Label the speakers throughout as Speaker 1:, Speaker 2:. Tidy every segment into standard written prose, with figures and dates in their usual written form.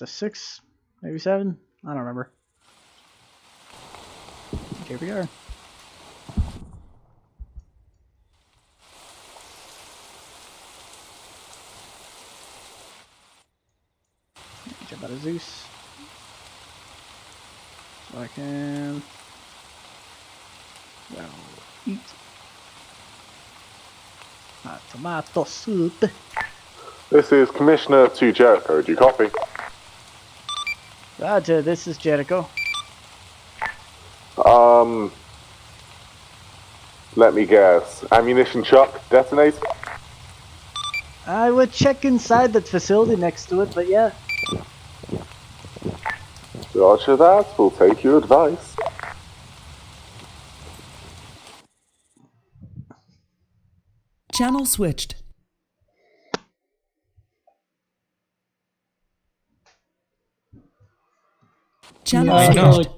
Speaker 1: It's a 6, maybe 7. I don't remember. Here we are. Jump out of Zeus. So I can. Well, eat. Tomato soup.
Speaker 2: This is Commissioner to Jericho. Do you copy?
Speaker 1: Roger, this is Jericho.
Speaker 2: Let me guess. Ammunition chuck detonate?
Speaker 1: I would check inside that facility next to it, but yeah.
Speaker 2: Roger that. We'll take your advice.
Speaker 3: Channel switched. Channel switched.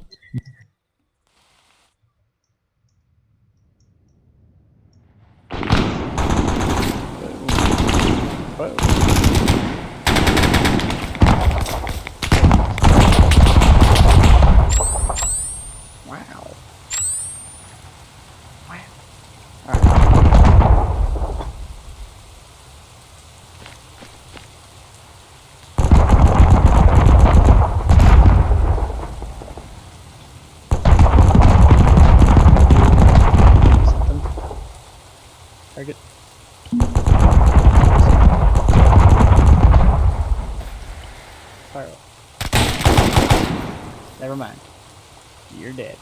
Speaker 1: Target. Fire. Never mind. You're dead.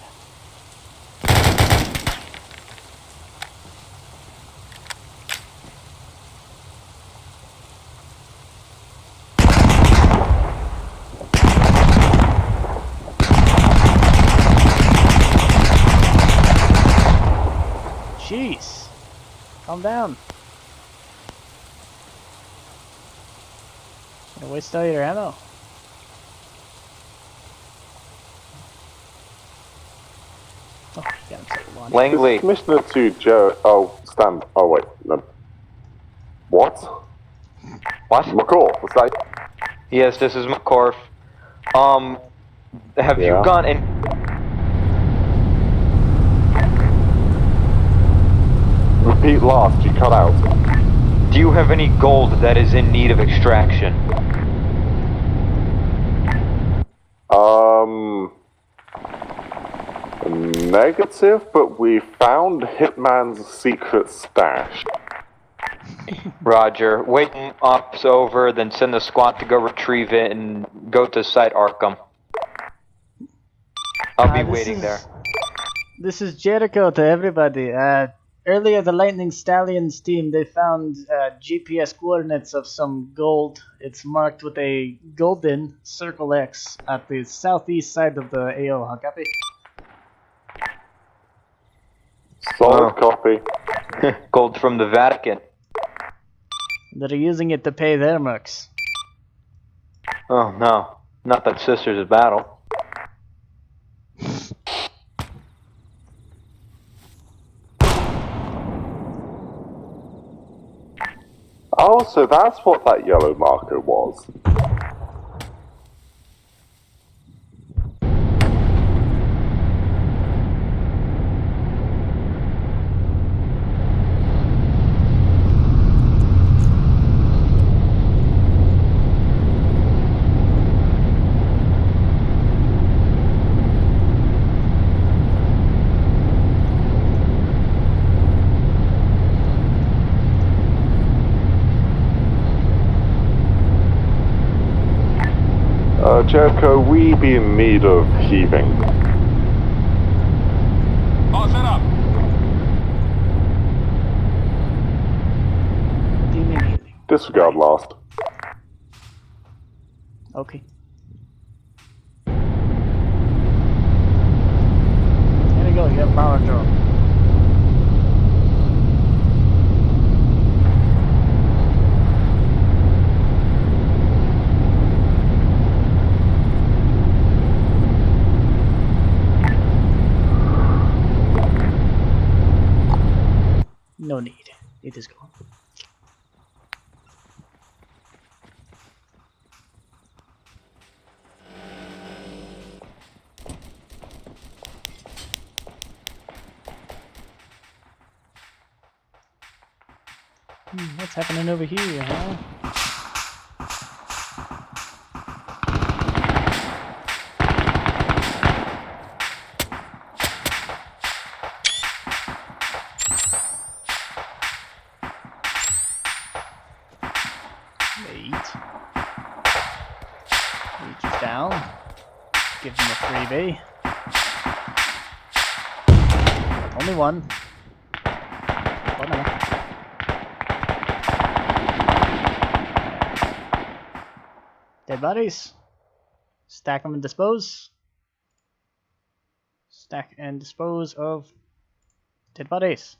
Speaker 1: Jeez. Calm down. Gonna waste all your ammo. Oh, got himself launched.
Speaker 4: Langley.
Speaker 2: Commissioner to Jericho. Oh, stand. Oh, wait. No. What?
Speaker 4: What?
Speaker 2: McCall, what's that?
Speaker 4: Yes, this is McCorf. Have you gone in?
Speaker 2: Repeat last. You cut out.
Speaker 4: Do you have any gold that is in need of extraction?
Speaker 2: Negative, but we found Hitman's secret stash.
Speaker 4: Roger. Waiting up's over, then send the squad to go retrieve it and go to site Arkham. I'll be waiting there.
Speaker 1: This is Jericho to everybody. Earlier, the Lightning Stallions team, they found GPS coordinates of some gold. It's marked with a golden circle X at the southeast side of the AO. Copy?
Speaker 2: Solid copy.
Speaker 4: Gold from the Vatican.
Speaker 1: They're using it to pay their mercs.
Speaker 4: Oh no, not that Sisters of Battle.
Speaker 2: Oh, so that's what that yellow marker was. Jericho, we be in need of heaving.
Speaker 5: All set up.
Speaker 1: What do you mean healing?
Speaker 2: Disregard last.
Speaker 1: Okay. There we go, you have power draw. No need. It is gone. What's happening over here, huh? Wait. Reaches down. Give him a freebie. Only one. Oh no. Dead bodies. Stack them and dispose. Stack and dispose of dead bodies.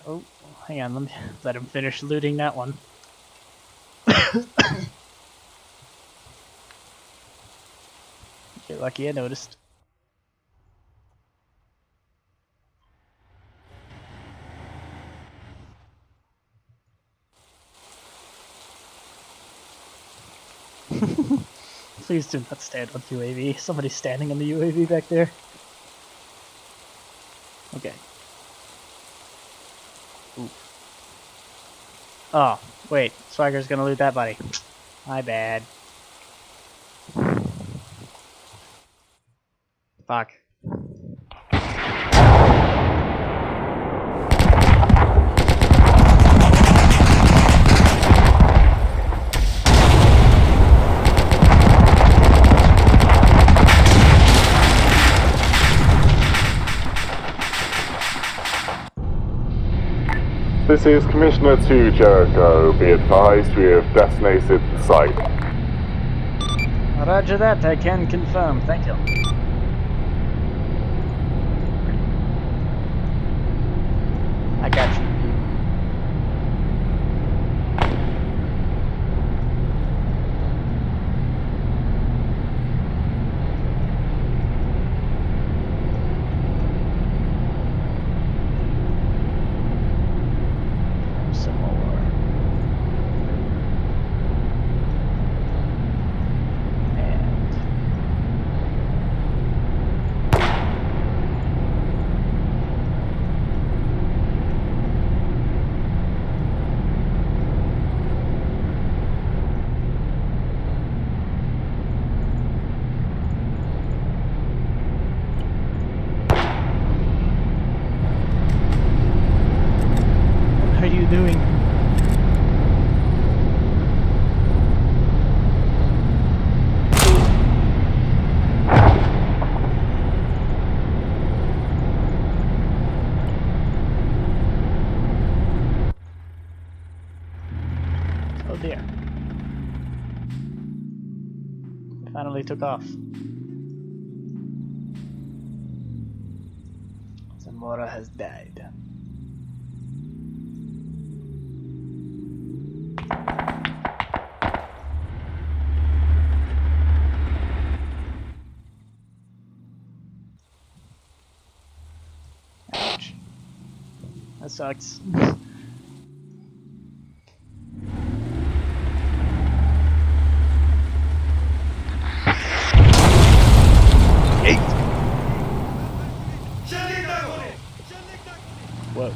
Speaker 1: Oh, hang on, let me let him finish looting that one. You're lucky I noticed. Please do not stand on UAV. Somebody's standing on the UAV back there. Okay. Ooh. Oh, wait. Swagger's gonna loot that body. My bad. Fuck.
Speaker 2: This is Commissioner 2 Jericho. Be advised we have designated the site.
Speaker 1: Roger that, I can confirm. Thank you. I got you. Some more. And what are you doing? Oh dear. Finally took off. Zamora has died. Ouch. That sucks. Whoa.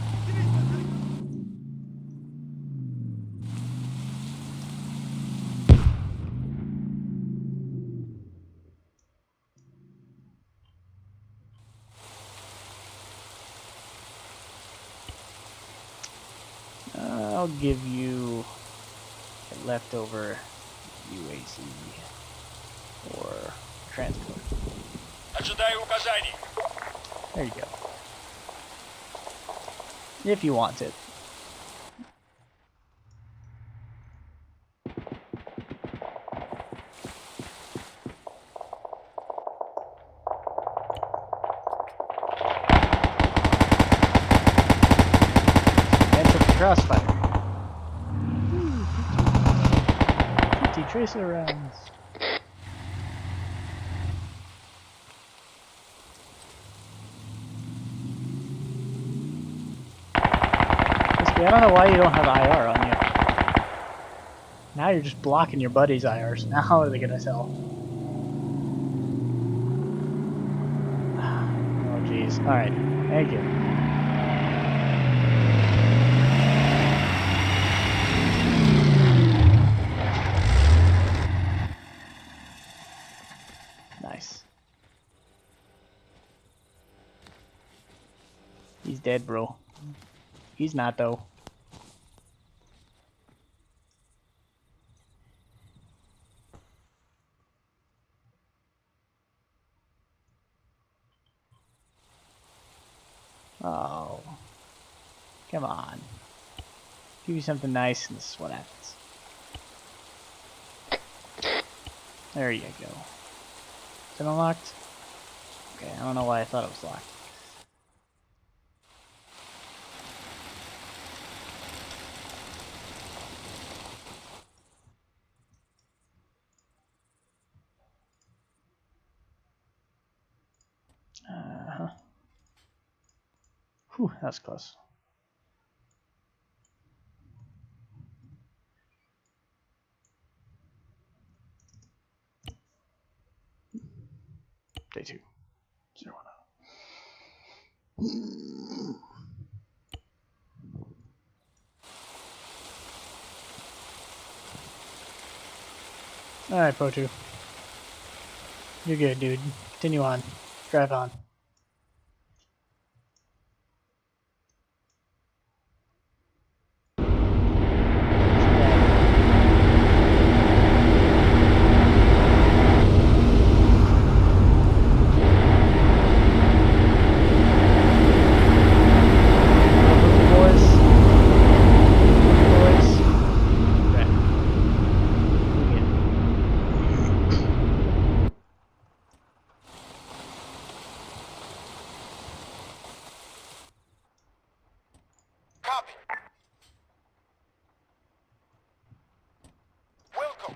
Speaker 1: I'll give you a leftover UAC or transport.
Speaker 5: Ожидаю указаний.
Speaker 1: There you go. If you want it. Crossfire. 50 tracer rounds. I don't know why you don't have IR on you. Now you're just blocking your buddy's IRs. Now how are they gonna tell? Oh jeez. Alright, thank you. Nice. He's dead, bro. He's not, though. Oh. Come on. Give you something nice and this is what happens. There you go. Is it unlocked? Okay, I don't know why I thought it was locked. Uh-huh. Whew, that was close. Day 2. 010. Alright, Pro2. You're good, dude. Continue on. Drive on.
Speaker 5: Copy. Welcome.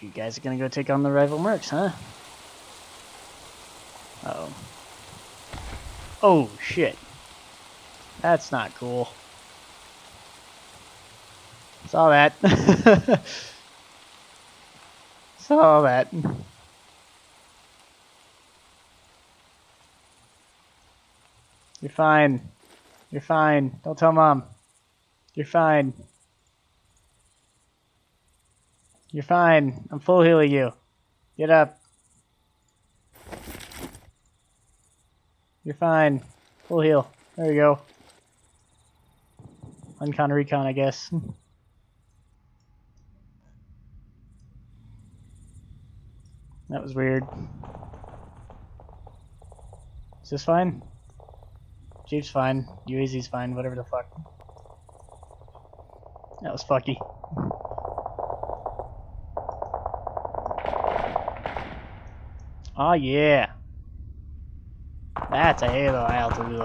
Speaker 1: You guys are gonna go take on the rival mercs, huh? Uh-oh. Oh, shit. That's not cool. Saw that. Saw that. You're fine. You're fine. Don't tell Mom. You're fine. You're fine. I'm full healing you. Get up. You're fine. Full heal. There you go. Uncon recon, I guess. That was weird. Is this fine? Jeep's fine. UAZ's fine. Whatever the fuck. That was fucky. Oh yeah. That's a halo altitude.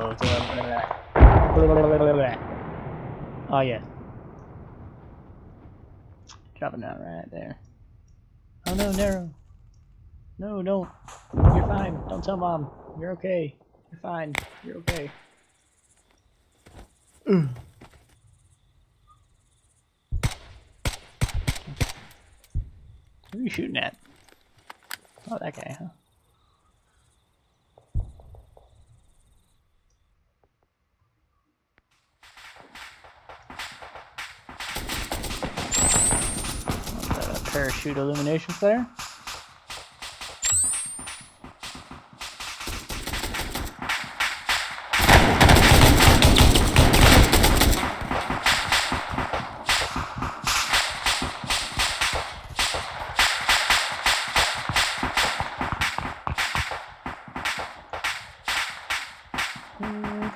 Speaker 1: Oh yeah. Dropping down right there. Oh no, narrow. No, don't. You're fine. Don't tell Mom. You're okay. You're fine. You're okay. Who are you shooting at? Oh, that guy, huh? Parachute illumination flare.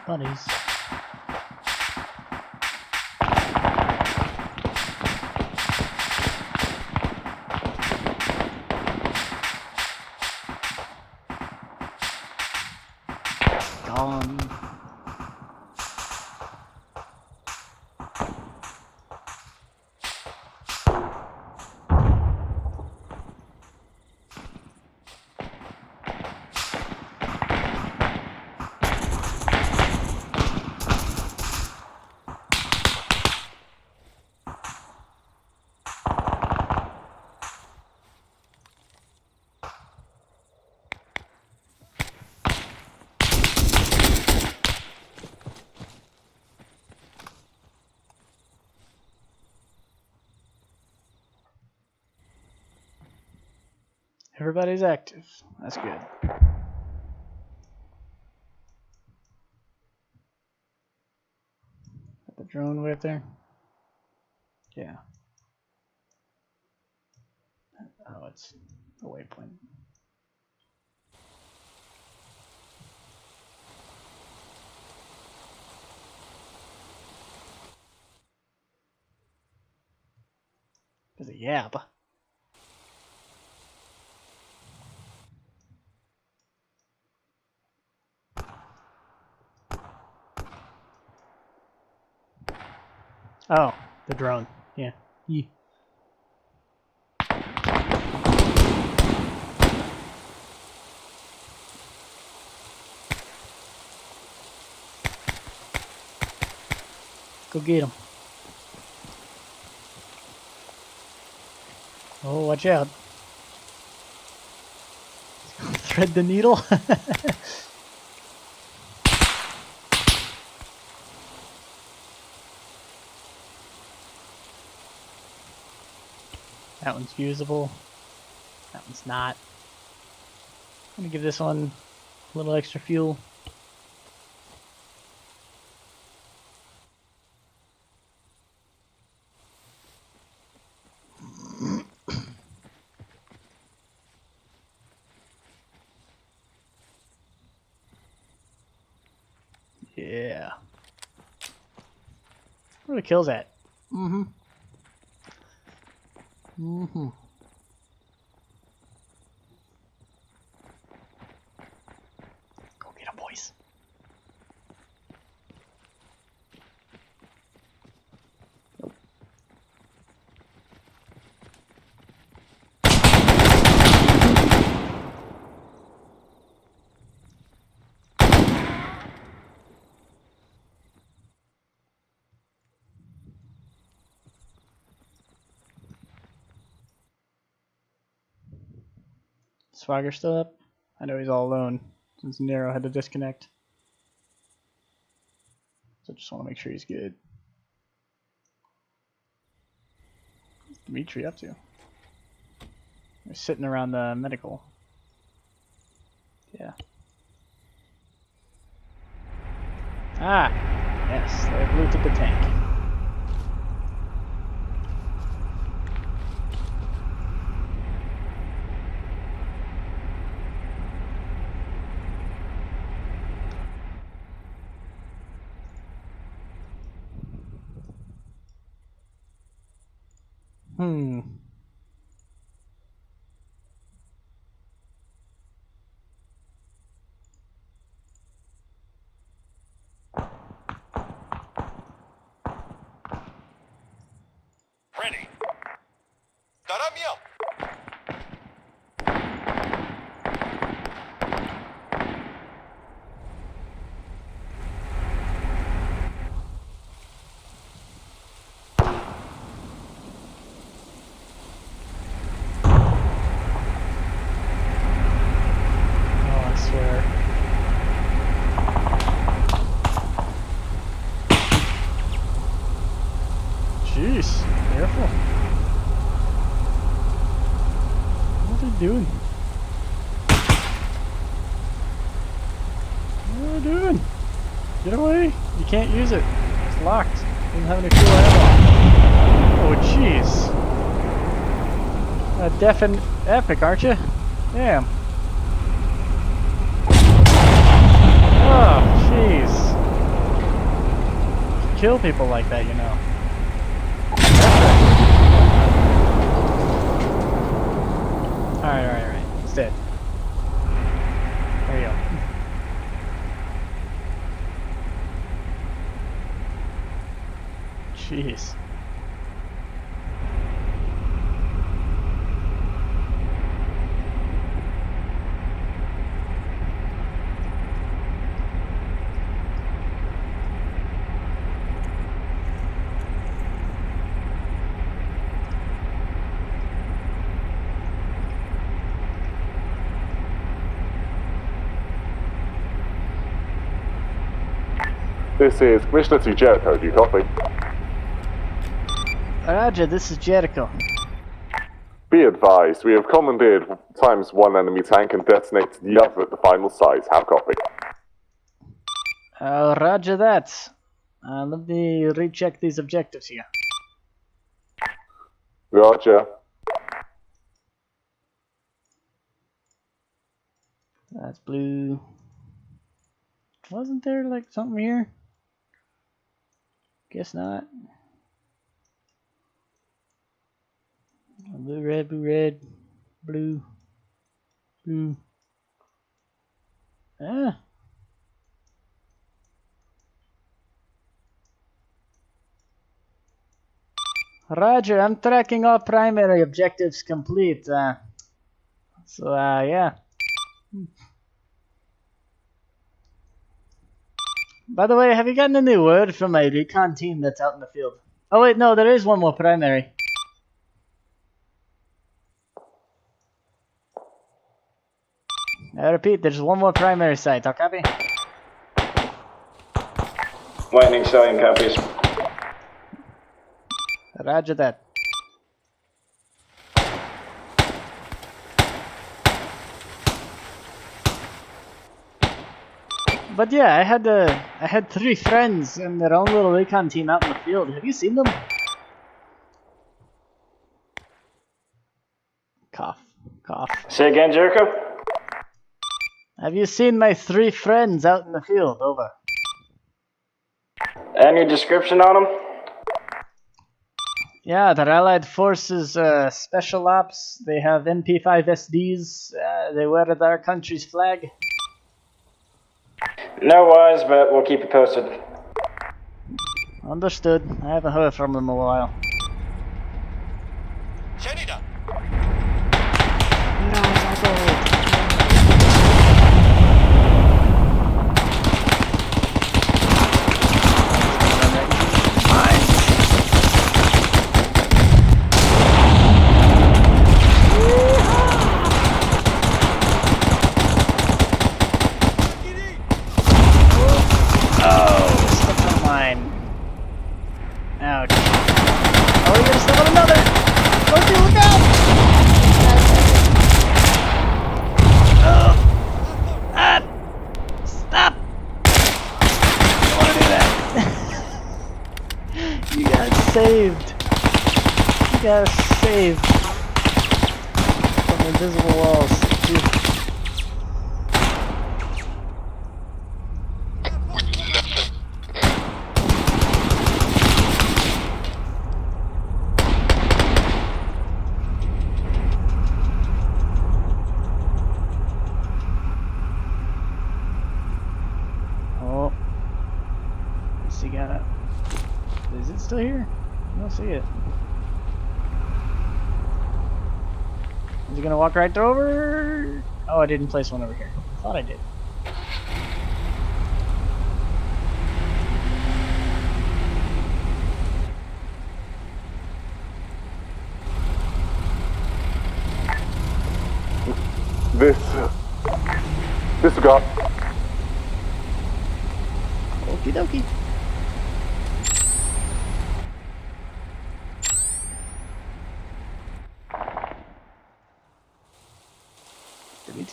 Speaker 1: Buddies. Gone. Everybody's active. That's good. Got the drone way up there? Yeah. Oh, it's a waypoint. There's a yab. Oh, the drone. Yeah. Yee. Go get him. Oh, watch out. Thread the needle. That one's usable. That one's not. I'm gonna give this one a little extra fuel. Yeah. Where are the kills at? Mm-hmm. Mm-hmm. Go get him, boys. Swagger still up? I know he's all alone since Nero had to disconnect. So I just want to make sure he's good. What's Dimitri up to? They're sitting around the medical. Yeah. Ah! Yes, they've looted the tank. Hmm.
Speaker 5: Ready. Тарамьем.
Speaker 1: Oh, I swear. Jeez, careful. What are they doing? What are they doing? Get away! You can't use it. It's locked. Doesn't have any fuel ammo. Oh, jeez. Deaf and epic, aren't you? Damn. Oh, jeez. Kill people like that, you know. Alright. It's dead. There you go. Jeez.
Speaker 2: This is Commissioner to Jericho. Do you copy?
Speaker 1: Roger, this is Jericho.
Speaker 2: Be advised, we have commandeered times one enemy tank and detonated the other at the final site. How copy?
Speaker 1: Roger that. Let me recheck these objectives here.
Speaker 2: Roger.
Speaker 1: That's blue. Wasn't there like something here? Guess not. Blue, red, blue, blue. Ah. Roger, I'm tracking all primary objectives complete. Yeah. By the way, have you gotten any word from my recon team that's out in the field? Oh wait, no, there is one more primary. I repeat, there's one more primary site. I'll copy.
Speaker 6: Lightning Stallion copies.
Speaker 1: Roger that. But yeah, I had 3 friends and their own little recon team out in the field. Have you seen them? Cough, cough.
Speaker 6: Say again, Jericho?
Speaker 1: Have you seen my 3 friends out in the field? Over.
Speaker 6: Any description on them?
Speaker 1: Yeah, they're Allied Forces Special Ops. They have MP5 SDs. They wear our country's flag.
Speaker 6: No wise, but we'll keep you posted.
Speaker 1: Understood. I haven't heard from them in a while.
Speaker 5: شنیدم.
Speaker 1: Ouch. Oh, you're gonna step on another! Don't you look out! Stop! I don't want to do that. You got saved. You got saved from invisible walls. Dude. Is it still here? I don't see it. Is he gonna walk right through over? Oh, I didn't place one over here. I thought I did.
Speaker 2: Disregard.
Speaker 1: Okie dokie.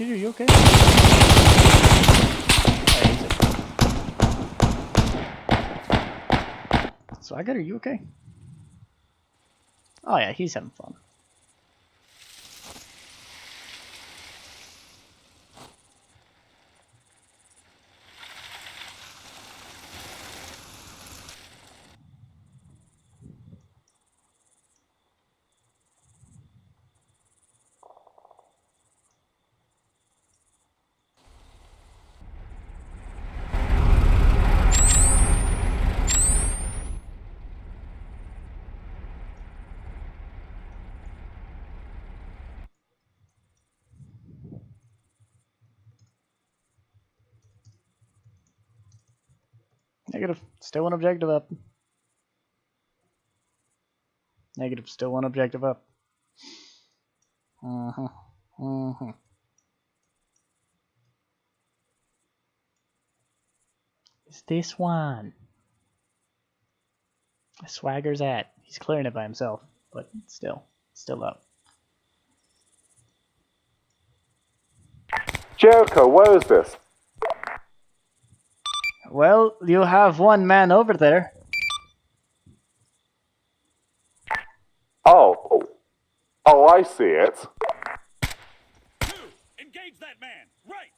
Speaker 1: Are you okay? Swagger, are you okay? Oh yeah, he's having fun. Negative. Still one objective up. Negative. Still one objective up. It's this one. Swagger's at. He's clearing it by himself, but still up.
Speaker 2: Jericho, where is this?
Speaker 1: Well, you have one man over there.
Speaker 2: Oh. Oh, I see it.
Speaker 5: Engage that man! Right!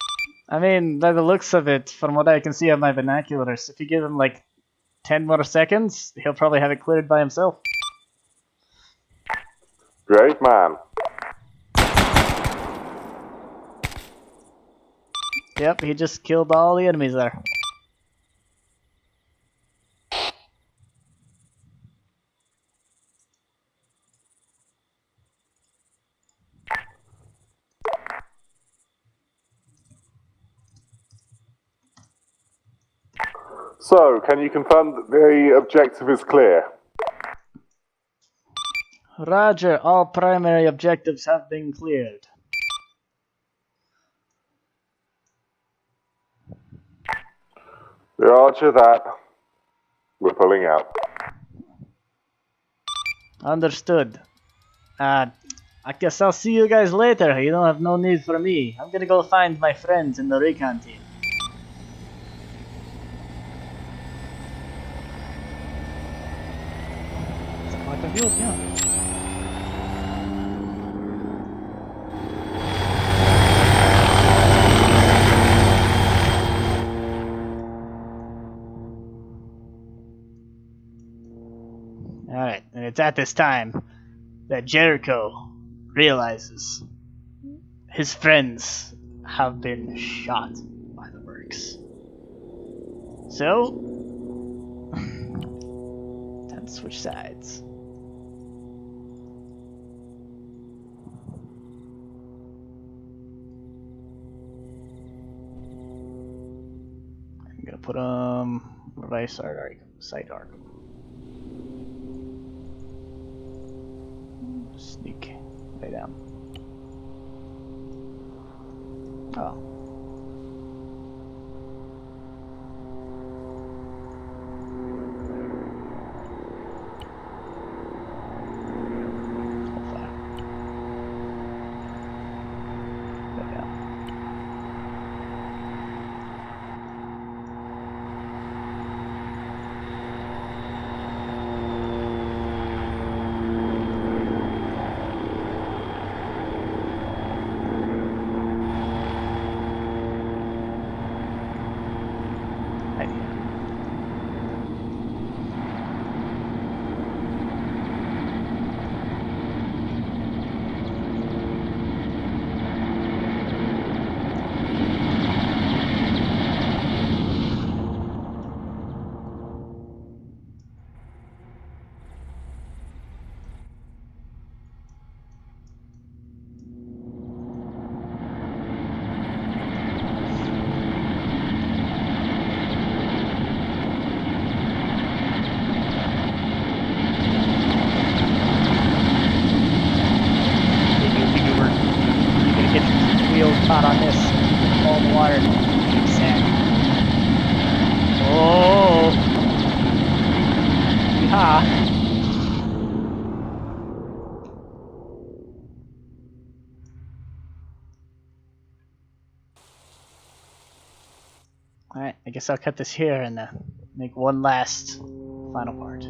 Speaker 1: I mean, by the looks of it, from what I can see on my binoculars, if you give him like 10 more seconds, he'll probably have it cleared by himself.
Speaker 2: Great man.
Speaker 1: Yep, he just killed all the enemies there.
Speaker 2: So, can you confirm that the objective is clear?
Speaker 1: Roger, all primary objectives have been cleared.
Speaker 2: Roger that. We're pulling out.
Speaker 1: Understood. I guess I'll see you guys later. You don't have no need for me. I'm gonna go find my friends in the recon team. Like a view, yeah. Alright, and it's at this time that Jericho realizes his friends have been shot by the mercs. So, time to switch sides. I'm gonna put right side arc. Sneak way down. Oh. Hold fire. Go down. Caught on this. All the water. Deep sand. Oh! Yeah. Alright, I guess I'll cut this here and make one last final part.